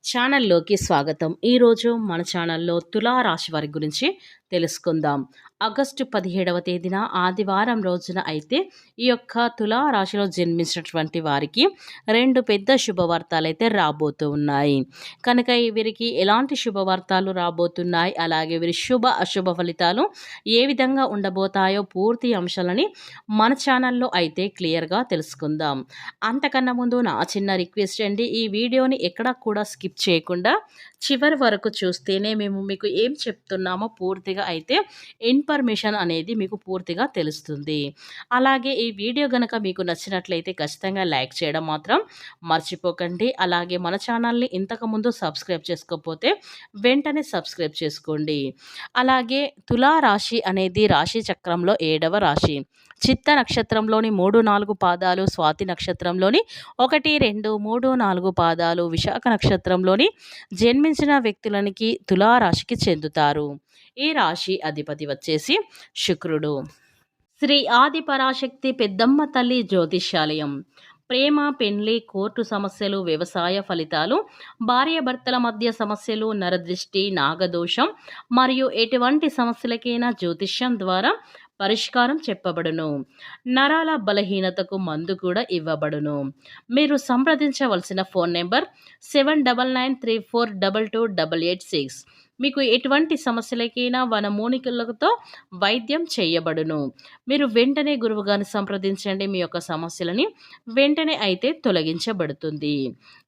ఛానల్లోకి స్వాగతం. ఈరోజు మన ఛానల్లో తులా రాశి వారి గురించి తెలుసుకుందాం. ఆగస్టు 17వ తేదీన ఆదివారం రోజున అయితే ఈ యొక్క తులా రాశిలో జన్మించినటువంటి వారికి 2 పెద్ద శుభవార్తలైతే రాబోతూ ఉన్నాయి. కనుక వీరికి ఎలాంటి శుభవార్తలు రాబోతున్నాయి, అలాగే వీరి శుభ అశుభ ఫలితాలు ఏ విధంగా ఉండబోతాయో పూర్తి అంశాలని మన ఛానల్లో అయితే క్లియర్‌గా తెలుసుకుందాం. అంతకన్నా ముందు నా చిన్న రిక్వెస్ట్ అండి. ఈ వీడియోని ఎక్కడా కూడా స్కిప్ చేయకుండా చివరి వరకు చూస్తేనే మేము మీకు ఏం చెప్తున్నామో పూర్తిగా అయితే ఇన్ఫర్మేషన్ అనేది మీకు పూర్తిగా తెలుస్తుంది. అలాగే ఈ వీడియో గనక మీకు నచ్చినట్లయితే ఖచ్చితంగా లైక్ చేయడం మాత్రం మర్చిపోకండి. అలాగే మన ఛానల్‌ని ఇంతకుముందు సబ్స్క్రైబ్ చేసుకోకపోతే వెంటనే సబ్స్క్రైబ్ చేసుకోండి. అలాగే తులా రాశి అనేది రాశి చక్రంలో 7వ రాశి. చిత్త నక్షత్రంలోని 3, 4 పాదాలు, స్వాతి నక్షత్రంలోని 1, 2, 3, 4 పాదాలు, విశాఖ నక్షత్రంలోని జన్మించిన వ్యక్తులనికి తులారాశికి చెందుతారు. ఈ రాశి అధిపతి వచ్చేసి శుక్రుడు. శ్రీ ఆది పరాశక్తి పెద్దమ్మ తల్లి జ్యోతిష్యాలయం. ప్రేమ, పెండ్లి, కోర్టు సమస్యలు, వ్యవసాయ ఫలితాలు, భార్యాభర్తల మధ్య సమస్యలు, నరదృష్టి, నాగదోషం మరియు ఎటువంటి సమస్యలకైనా జ్యోతిష్యం ద్వారా పరిష్కారం చెప్పబడును. నరాల బలహీనతకు మందు కూడా ఇవ్వబడును. మీరు సంప్రదించవలసిన ఫోన్ నెంబర్ 7993422886. మీకు ఎటువంటి సమస్యలకైనా వనమూలికలతో వైద్యం చేయబడును. మీరు వెంటనే గురువుగారిని సంప్రదించండి. మీ యొక్క సమస్యలని వెంటనే అయితే తొలగించబడుతుంది.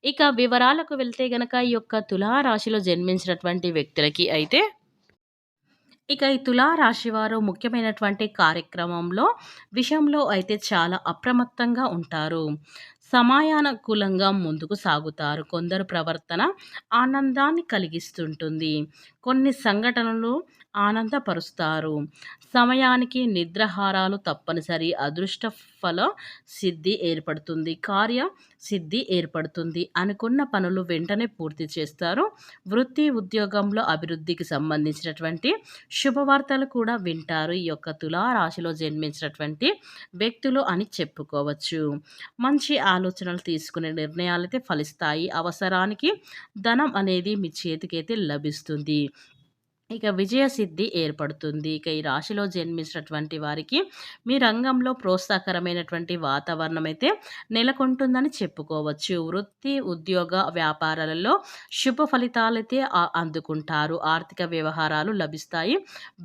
ఇక వివరాలకు వెళ్తే గనక ఈ యొక్క తులారాశిలో జన్మించినటువంటి వ్యక్తులకి అయితే ఈ తులా రాశివారు ముఖ్యమైనటువంటి కార్యక్రమంలో విషయంలో అయితే చాలా అప్రమత్తంగా ఉంటారు. సమయానుకూలంగా ముందుకు సాగుతారు. కొందరు ప్రవర్తన ఆనందాన్ని కలిగిస్తుంటుంది. కొన్ని సంఘటనలు ఆనందపరుస్తారు. సమయానికి నిద్రాహారాలు తప్పనిసరి. అదృష్ట ఫల సిద్ధి ఏర్పడుతుంది. కార్య సిద్ధి ఏర్పడుతుంది. అనుకున్న పనులు వెంటనే పూర్తి చేస్తారు. వృత్తి, ఉద్యోగంలో అభివృద్ధికి సంబంధించినటువంటి శుభవార్తలు కూడా వింటారు. ఈ యొక్క తులా రాశిలో జన్మించినటువంటి వ్యక్తులు అని చెప్పుకోవచ్చు. మంచి ఆలోచనలు తీసుకునే నిర్ణయాలైతే ఫలిస్తాయి. అవసరానికి ధనం అనేది మీ చేతికైతే లభిస్తుంది. విజయ సిద్ధి ఏర్పడుతుంది. ఈ రాశిలో జన్మించినటువంటి వారికి మీ రంగంలో ప్రోత్సాహకరమైనటువంటి వాతావరణం అయితే నెలకొంటుందని చెప్పుకోవచ్చు. వృత్తి, ఉద్యోగ, వ్యాపారాలలో శుభ ఫలితాలైతే అందుకుంటారు. ఆర్థిక వ్యవహారాలు లభిస్తాయి.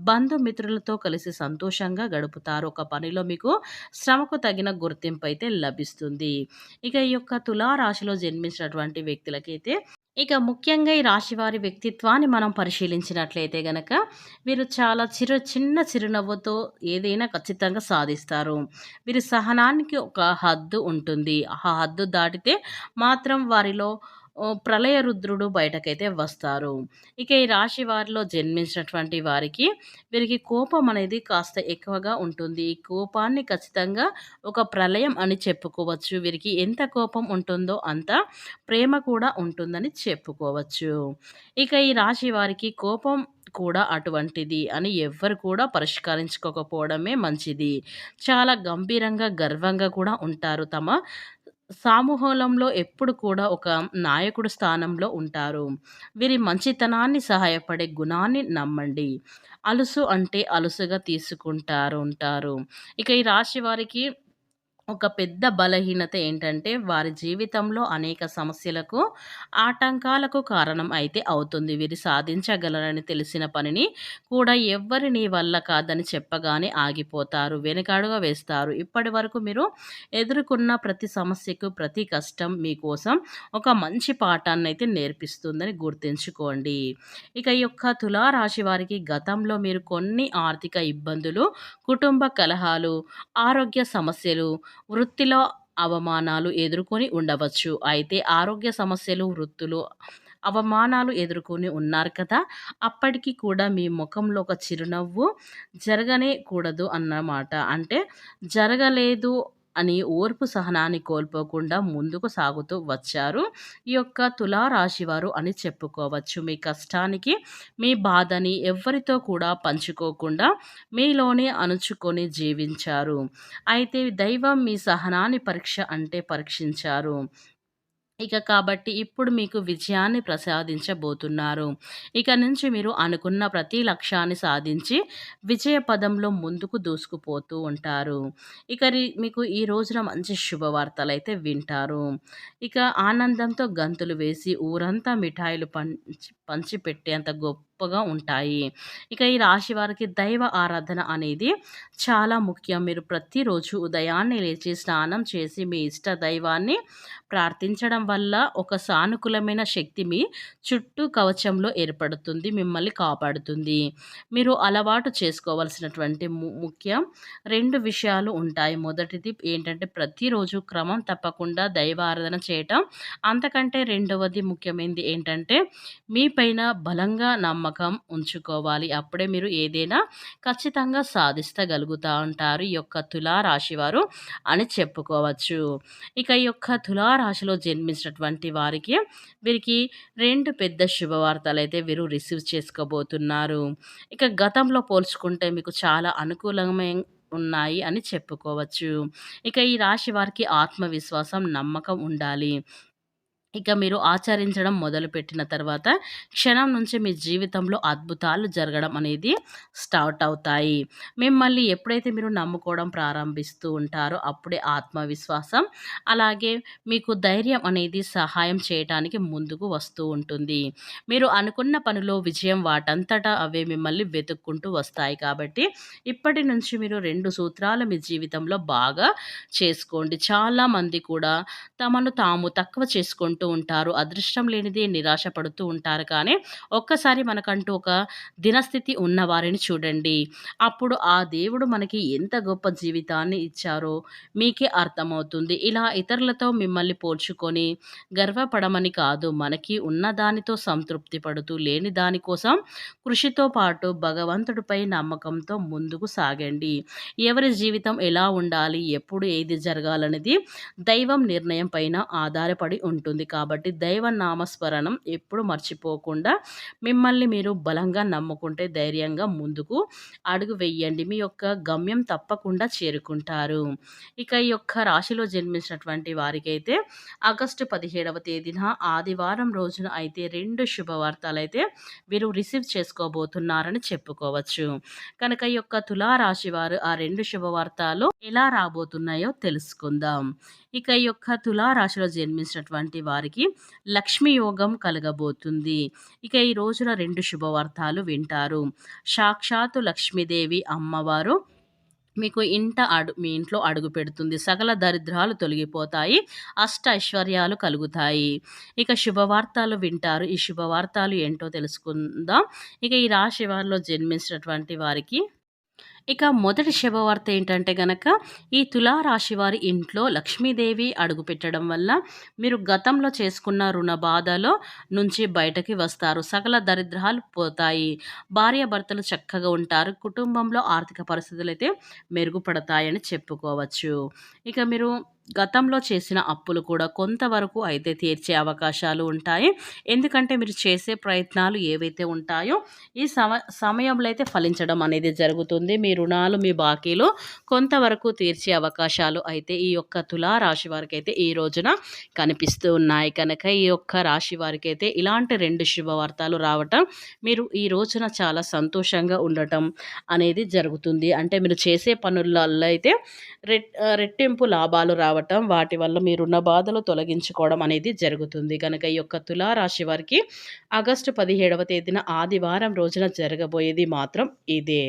బంధుమిత్రులతో కలిసి సంతోషంగా గడుపుతారు. ఒక పనిలో మీకు శ్రమకు తగిన గుర్తింపు అయితే లభిస్తుంది. ఈ యొక్క తులా రాశిలో జన్మించినటువంటి వ్యక్తులకైతే ముఖ్యంగా ఈ రాశివారి వ్యక్తిత్వాన్ని మనం పరిశీలించినట్లయితే గనక వీరు చాలా చిన్న చిరునవ్వుతో ఏదైనా ఖచ్చితంగా సాధిస్తారు. వీరి సహనానికి ఒక హద్దు ఉంటుంది. ఆ హద్దు దాటితే మాత్రం వారిలో ప్రళయ రుద్రుడు బయటకైతే వస్తారు. ఈ రాశి వారిలో జన్మించినటువంటి వారికి వీరికి కోపం అనేది కాస్త ఎక్కువగా ఉంటుంది. ఈ కోపాన్ని ఖచ్చితంగా ఒక ప్రళయం అని చెప్పుకోవచ్చు. వీరికి ఎంత కోపం ఉంటుందో అంత ప్రేమ కూడా ఉంటుందని చెప్పుకోవచ్చు. ఈ రాశి వారికి కోపం కూడా అటువంటిది అని ఎవ్వరు కూడా పరిష్కరించుకోకపోవడమే మంచిది. చాలా గంభీరంగా, గర్వంగా కూడా ఉంటారు. తమ సమూహంలో ఎప్పుడు కూడా ఒక నాయకుడు స్థానంలో ఉంటారు. వీరి మంచితనాన్ని, సహాయపడే గుణాన్ని నమ్మండి. అలుసు అంటే అలుసుగా ఉంటారు. ఈ రాశి వారికి ఒక పెద్ద బలహీనత ఏంటంటే వారి జీవితంలో అనేక సమస్యలకు, ఆటంకాలకు కారణం అయితే అవుతుంది. వీరు సాధించగలరని తెలిసిన పనిని కూడా ఎవ్వరి నీ వల్ల కాదని చెప్పగానే ఆగిపోతారు. వెనుకడుగు వేస్తారు. ఇప్పటి వరకు మీరు ఎదుర్కొన్న ప్రతి సమస్యకు, ప్రతి కష్టం మీకోసం ఒక మంచి పాఠాన్నయితే నేర్పిస్తుందని గుర్తుంచుకోండి. ఈ యొక్క తులారాశి వారికి గతంలో మీరు కొన్ని ఆర్థిక ఇబ్బందులు, కుటుంబ కలహాలు, ఆరోగ్య సమస్యలు, వృత్తిలో అవమానాలు ఎదుర్కొని ఉండవచ్చు. అయితే ఆరోగ్య సమస్యలు, వృత్తులు అవమానాలు ఎదుర్కొని ఉన్నారు కదా! అప్పటికి కూడా మీ ముఖంలో ఒక చిరునవ్వు జరగనే కూడదు అన్నమాట. అంటే జరగలేదు అని ఓర్పు, సహనాన్ని కోల్పోకుండా ముందుకు సాగుతూ వచ్చారు ఈ యొక్క తులారాశి వారు అని చెప్పుకోవచ్చు. మీ కష్టానికి, మీ బాధని ఎవ్వరితో కూడా పంచుకోకుండా మీలోనే అణుచుకొని జీవించారు. అయితే దైవం మీ సహనాన్ని పరీక్షించారు. ఇక కాబట్టి ఇప్పుడు మీకు విజయాన్ని ప్రసాదించబోతున్నారు. ఇక నుంచి మీరు అనుకున్న ప్రతి లక్ష్యాన్ని సాధించి విజయ పదంలో ముందుకు దూసుకుపోతూ ఉంటారు. ఇక మీకు ఈ రోజున మంచి శుభవార్తలైతే వింటారు. ఇక ఆనందంతో గంతులు వేసి ఊరంతా మిఠాయిలు పంచిపెట్టేంత గొప్పగా ఉంటాయి. ఇక ఈ రాశి వారికి దైవ ఆరాధన అనేది చాలా ముఖ్యం. మీరు ప్రతిరోజు ఉదయాన్నే లేచి స్నానం చేసి మీ ఇష్ట దైవాన్ని ప్రార్థించడం వల్ల ఒక సానుకూలమైన శక్తి మీ చుట్టూ కవచంలో ఏర్పడుతుంది. మిమ్మల్ని కాపాడుతుంది. మీరు అలవాటు చేసుకోవాల్సినటువంటి ముఖ్యం 2 విషయాలు ఉంటాయి. మొదటిది ఏంటంటే ప్రతిరోజు క్రమం తప్పకుండా దైవారాధన చేయటం. అంతకంటే రెండవది ముఖ్యమైనది ఏంటంటే మీ పైన బలంగా నమ్మకం ఉంచుకోవాలి. అప్పుడే మీరు ఏదైనా ఖచ్చితంగా సాధించగలుగుతా ఉంటారు. ఈ యొక్క తులా రాశివారు అని చెప్పుకోవచ్చు. ఇక ఈ యొక్క తులారాశిలో జన్మించినటువంటి వీరికి 2 పెద్ద శుభవార్తలైతే వీరు రిసీవ్ చేసుకోబోతున్నారు. ఇక గతంలో పోల్చుకుంటే మీకు చాలా ఉన్నాయి అని చెప్పుకోవచ్చు. ఇక ఈ రాశి వారికి ఆత్మవిశ్వాసం, నమ్మకం ఉండాలి. ఇక మీరు ఆచరించడం మొదలుపెట్టిన తర్వాత క్షణం నుంచి మీ జీవితంలో అద్భుతాలు జరగడం అనేది స్టార్ట్ అవుతాయి. మిమ్మల్ని ఎప్పుడైతే మీరు నమ్ముకోవడం ప్రారంభిస్తూ ఉంటారో అప్పుడే ఆత్మవిశ్వాసం, అలాగే మీకు ధైర్యం అనేది సహాయం చేయటానికి ముందుకు వస్తూ ఉంటుంది. మీరు అనుకున్న పనిలో విజయం వాటంతటా అవే మిమ్మల్ని వెతుక్కుంటూ వస్తాయి. కాబట్టి ఇప్పటి నుంచి మీరు 2 సూత్రాలు మీ జీవితంలో బాగా చేసుకోండి. చాలామంది కూడా తమను తాము తక్కువ చేసుకుంటూ ఉంటారు. అదృష్టం లేనిదే నిరాశ పడుతూ ఉంటారు. కానీ ఒక్కసారి మనకంటూ ఒక దినస్థితి ఉన్నవారిని చూడండి. అప్పుడు ఆ దేవుడు మనకి ఎంత గొప్ప జీవితాన్ని ఇచ్చారో మీకే అర్థమవుతుంది. ఇలా ఇతరులతో మిమ్మల్ని పోల్చుకొని గర్వపడమని కాదు, మనకి ఉన్న దానితో సంతృప్తి పడుతూ లేని దానికోసం కృషితో పాటు భగవంతుడిపై నమ్మకంతో ముందుకు సాగండి. ఎవరి జీవితం ఎలా ఉండాలి, ఎప్పుడు ఏది జరగాలనేది దైవం నిర్ణయం పైన ఆధారపడి ఉంటుంది. కాబట్టి దైవ నామస్మరణం ఎప్పుడు మర్చిపోకుండా మిమ్మల్ని మీరు బలంగా నమ్ముకుంటే ధైర్యంగా ముందుకు అడుగు వెయ్యండి. మీ యొక్క గమ్యం తప్పకుండా చేరుకుంటారు. ఇక ఈ యొక్క రాశిలో జన్మించినటువంటి వారికైతే ఆగస్టు 17వ తేదీన ఆదివారం రోజున అయితే 2 శుభవార్తలైతే వీరు రిసీవ్ చేసుకోబోతున్నారని చెప్పుకోవచ్చు. కనుక ఈ యొక్క తులారాశి వారు ఆ 2 శుభవార్తలు ఎలా రాబోతున్నాయో తెలుసుకుందాం. ఇక ఈ యొక్క తులారాశిలో జన్మించినటువంటి వారికి లక్ష్మీ యోగం కలగబోతుంది. ఇక ఈ రోజున 2 శుభవార్తలు వింటారు. సాక్షాత్తు లక్ష్మీదేవి అమ్మవారు మీకు మీ ఇంట్లో అడుగు పెడుతుంది. సకల దరిద్రాలు తొలగిపోతాయి. అష్ట ఐశ్వర్యాలు కలుగుతాయి. ఇక శుభవార్తలు వింటారు. ఈ శుభవార్తలు ఏంటో తెలుసుకుందాం. ఇక ఈ రాశి వారిలో జన్మించినటువంటి వారికి ఇక మొదటి శుభవార్త ఏంటంటే గనక ఈ తులారాశి వారి ఇంట్లో లక్ష్మీదేవి అడుగుపెట్టడం వల్ల మీరు గతంలో చేసుకున్న రుణ బాధలో నుంచి బయటకి వస్తారు. సకల దరిద్రాలు పోతాయి. భార్యాభర్తలు చక్కగా ఉంటారు. కుటుంబంలో ఆర్థిక పరిస్థితులు అయితే మెరుగుపడతాయని చెప్పుకోవచ్చు. ఇక మీరు గతంలో చేసిన అప్పులు కూడా కొంతవరకు అయితే తీర్చే అవకాశాలు ఉంటాయి. ఎందుకంటే మీరు చేసే ప్రయత్నాలు ఏవైతే ఉంటాయో ఈ సమయంలో అయితే ఫలించడం అనేది జరుగుతుంది. మీ రుణాలు, మీ బాకీలు కొంతవరకు తీర్చే అవకాశాలు అయితే ఈ యొక్క తులారాశి వారికి అయితే ఈ రోజున కనిపిస్తూ ఉన్నాయి. కనుక ఈ యొక్క రాశి వారికి అయితే ఇలాంటి 2 శుభవార్తలు రావటం, మీరు ఈ రోజున చాలా సంతోషంగా ఉండటం అనేది జరుగుతుంది. అంటే మీరు చేసే పనులలో అయితే రెట్టింపు లాభాలు రావటం, వాటి వల్ల మీరున్న బాధలు తొలగించుకోవడం అనేది జరుగుతుంది. కనుక ఈ యొక్క తులారాశి వారికి ఆగస్టు 17వ తేదీన ఆదివారం రోజున జరగబోయేది మాత్రం ఇదే.